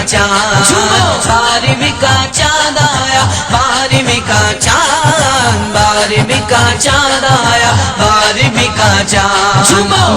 चांद, 12वीं का चांद आया, 12वीं का चांद, 12वीं का चांद आया, 12वीं का चांद।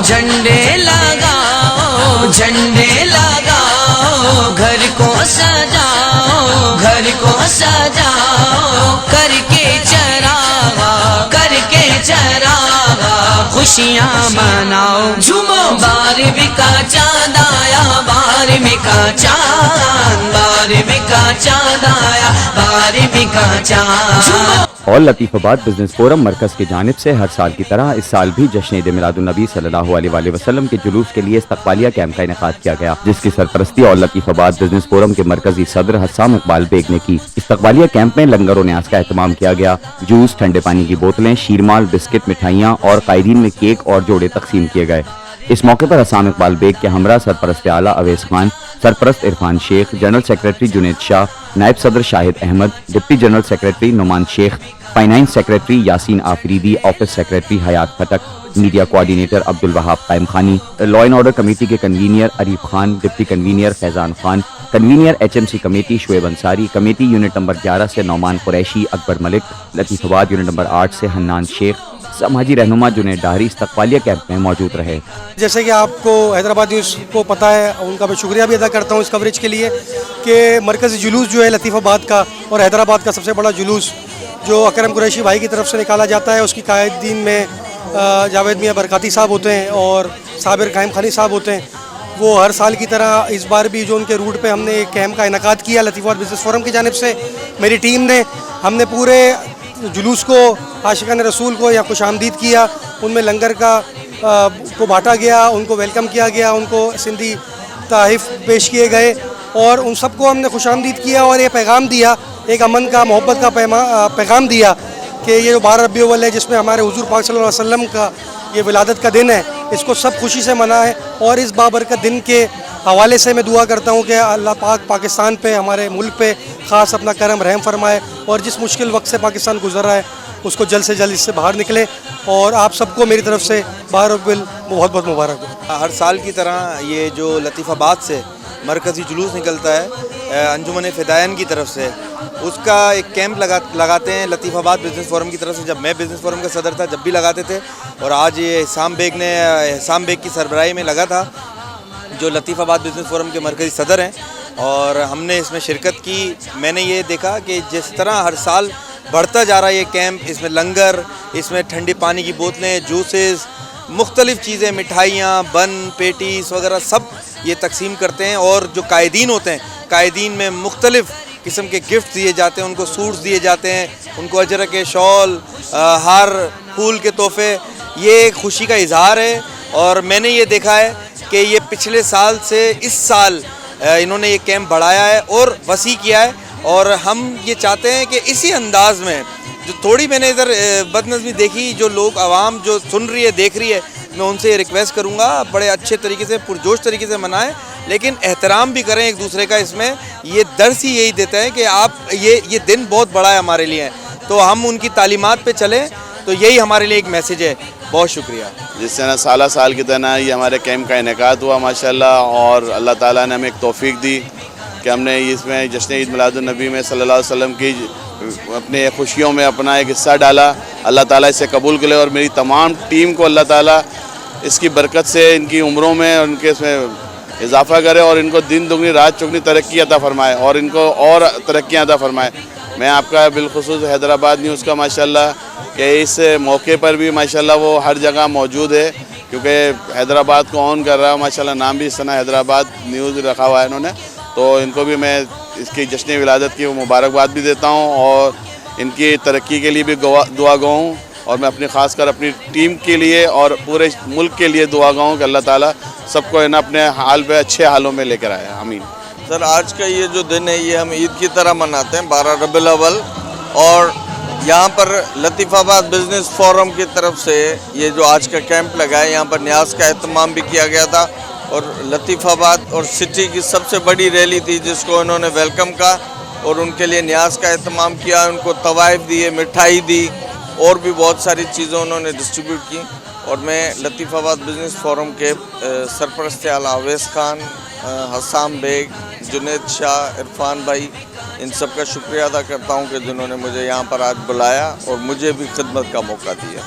झंडे लगाओ, झंडे लगाओ, घर को सजाओ, घर को सजाओ, करके चरागा, करके चरागा, खुशियाँ मनाओ, झूमो। 12वीं का चांद आया, 12वीं का चांद, 12वीं का चांद आया, 12वीं का चांद। और लतीफ़ाबाद बिजनेस फोरम मरकज़ की जानिब से हर साल की तरह इस साल भी जश्न ईद मिलादुन्नबी सल्लल्लाहु अलैहि वसल्लम के जुलूस के लिए इस्तक़बालिया कैंप का इनेकाद किया गया, जिसकी सरपरस्ती और लतीफ़ाबाद बिजनेस फोरम के मरकजी सदर हस्साम इकबाल बेग ने की। इस्तक़बालिया कैंप में लंगर और न्याज का एहतमाम किया गया। जूस, ठंडे पानी की बोतलें, शीरमाल, बिस्किट, मिठाइयाँ और कायदीन में केक और जोड़े तकसीम किए गए। इस मौके पर हस्साम इकबाल बेग के हमरा सरपरस्त आला अवैस खान, सरपरस्त इरफान शेख, जनरल सेक्रेटरी जुनैद शाह, नायब सदर Shahid Ahmed, deputy general secretary Noman Shaikh, finance secretary Yasin Afridi, office secretary Hayat Khattak, media coordinator Abdul Wahab Qaim Khani, law and order committee के convener Arif Khan, deputy convener Faizan Khan, convener HMC committee Shoaib Ansari, committee unit number 11 से नौमान कुरैशी, अकबर मलिक, लतीफ़ाबाद यूनिट नंबर 8 से हन्नान शेख, समाजी रहनुमा जुनैद डाहरी इस्तक़बालिया कैंप में मौजूद रहे। जैसे कि आपको हैदराबाद न्यूज़ को पता है, उनका मैं शुक्रिया भी अदा करता हूँ इस कवरेज के लिए कि मरकज़ी जुलूस जो है लतीफ़ाबाद का और हैदराबाद का सबसे बड़ा जुलूस जो अकरम कुरैशी भाई की तरफ से निकाला जाता है, उसकी कायदीन में जावेद मियाँ बरकाती साहब होते हैं और साबिर कायम खानी साहब होते हैं। वो हर साल की तरह इस बार भी जो उनके रूट पे हमने एक कैंप का इनेकाद किया लतीफ़ाबाद बिजनेस फोरम की जानिब से, मेरी टीम ने, हमने पूरे जुलूस को, आशिकान रसूल को यहाँ खुश आमदीद किया, उनमें लंगर का को बांटा गया, उनको वेलकम किया गया, उनको सिंधी तहफ़ पेश किए गए और उन सबको हमने खुश आमदीद किया और ये पैगाम दिया, एक अमन का, मोहब्बत का पैगाम दिया कि ये जो 12 रबीउल अव्वल है जिसमें हमारे हुजूर पाक सल्लल्लाहु अलैहि वसल्लम का ये विलादत का दिन है, इसको सब खुशी से मनाएं। और इस बाबरकत दिन के हवाले से मैं दुआ करता हूँ कि अल्लाह पाक पाकिस्तान पे, हमारे मुल्क पे ख़ास अपना करम रहम फरमाए और जिस मुश्किल वक्त से पाकिस्तान गुजर रहा है उसको जल्द से जल्द इससे बाहर निकले। और आप सबको मेरी तरफ से 12 रबीउल बहुत बहुत मुबारक हो। हर साल की तरह ये जो लतीफ़ाबाद से मरकज़ी जुलूस निकलता है अंजुमन फ़िदायन की तरफ से, उसका एक कैंप लगाते हैं लतीफ़ाबाद बिज़नेस फोरम की तरफ से। जब मैं बिज़नेस फोरम का सदर था जब भी लगाते थे, और आज ये हस्साम बेग की सरबराही में लगा था जो लतीफ़ाबाद बिज़नेस फोरम के मरकज़ी सदर हैं, और हमने इसमें शिरकत की। मैंने ये देखा कि जिस तरह हर साल बढ़ता जा रहा है ये कैंप, इसमें लंगर, इसमें ठंडी पानी की बोतलें, जूसेस, मुख्तलिफ़ चीज़ें, मिठाइयाँ, बन, पेटीज़ वगैरह सब ये तकसीम करते हैं। और जो कायदीन होते हैं, कायदीन में मुख्तलिफ़ किस्म के गिफ्ट दिए जाते हैं, उनको सूट्स दिए जाते हैं, उनको अजर के शॉल, हार, फूल के तोहफे, ये खुशी का इजहार है। और मैंने ये देखा है कि ये पिछले साल से इस साल इन्होंने ये कैंप बढ़ाया है और वसी किया है, और हम ये चाहते हैं कि इसी अंदाज़ में जो थोड़ी मैंने इधर बदनज़मी देखी, जो लोग आवाम जो सुन रही है, देख रही है, मैं उनसे रिक्वेस्ट करूँगा बड़े अच्छे तरीके से, पुरजोश तरीके से मनाएं, लेकिन एहतराम भी करें एक दूसरे का। इसमें ये दर्स ही यही देता है कि आप ये दिन बहुत बड़ा है हमारे लिए, तो हम उनकी तालीमात पे चलें, तो यही हमारे लिए एक मैसेज है। बहुत शुक्रिया। जिस तरह साल की तरह ये हमारे कैंप का इनेकाद हुआ माशाल्लाह, और अल्लाह ताला ने हमें एक तौफीक दी कि हमने इसमें जश्न ईद मिलादुन्नबी में सल्लल्लाहु अलैहि वसल्लम की अपने खुशियों में अपना एक हिस्सा डाला। अल्लाह ताला इसे कबूल करे और मेरी तमाम टीम को अल्लाह ताला इसकी बरकत से इनकी उम्रों में उनके इसमें इजाफ़ा करे और इनको दिन दुगनी रात चौगनी तरक्की अता फरमाए और इनको और तरक्कियाँ अता फरमाए। मैं आपका बिलखुसूस हैदराबाद न्यूज़ का माशाल्लाह कि इस मौके पर भी माशाल्लाह वो हर जगह मौजूद है, क्योंकि हैदराबाद को ऑन कर रहा है माशाल्लाह, नाम भी इस तरह हैदराबाद न्यूज़ रखा हुआ है इन्होंने, तो इनको भी मैं इसकी जश्न विलादत की मुबारकबाद भी देता हूँ और इनकी तरक्की के लिए भी दुआ गो हूँ। और मैं अपनी ख़ास कर अपनी टीम के लिए और पूरे मुल्क के लिए दुआ गो हूँ कि अल्लाह ताला सबको इन अपने हाल पे अच्छे हालों में लेकर आए। आमीन। सर, आज का ये जो दिन है ये हम ईद की तरह मनाते हैं 12 रबीउल अव्वल, और यहाँ पर लतीफ़ाबाद बिज़नेस फोरम की तरफ से ये जो आज का कैंप लगा है, यहाँ पर न्याज का एहतमाम भी किया गया था, और लतीफ़ाबाद और सिटी की सबसे बड़ी रैली थी जिसको इन्होंने वेलकम का और उनके लिए न्याज का एहतमाम किया, उनको तवाइफ दिए, मिठाई दी, اور بھی بہت ساری چیزیں انہوں نے ڈسٹریبیوٹ کی. اور میں لطیف آباد بزنس فورم کے سرپرست اعلیٰ اویس خان, حسام بیگ, جنید شاہ, عرفان بھائی, ان سب کا شکریہ ادا کرتا ہوں کہ جنہوں نے مجھے یہاں پر آج بلایا اور مجھے بھی خدمت کا موقع دیا.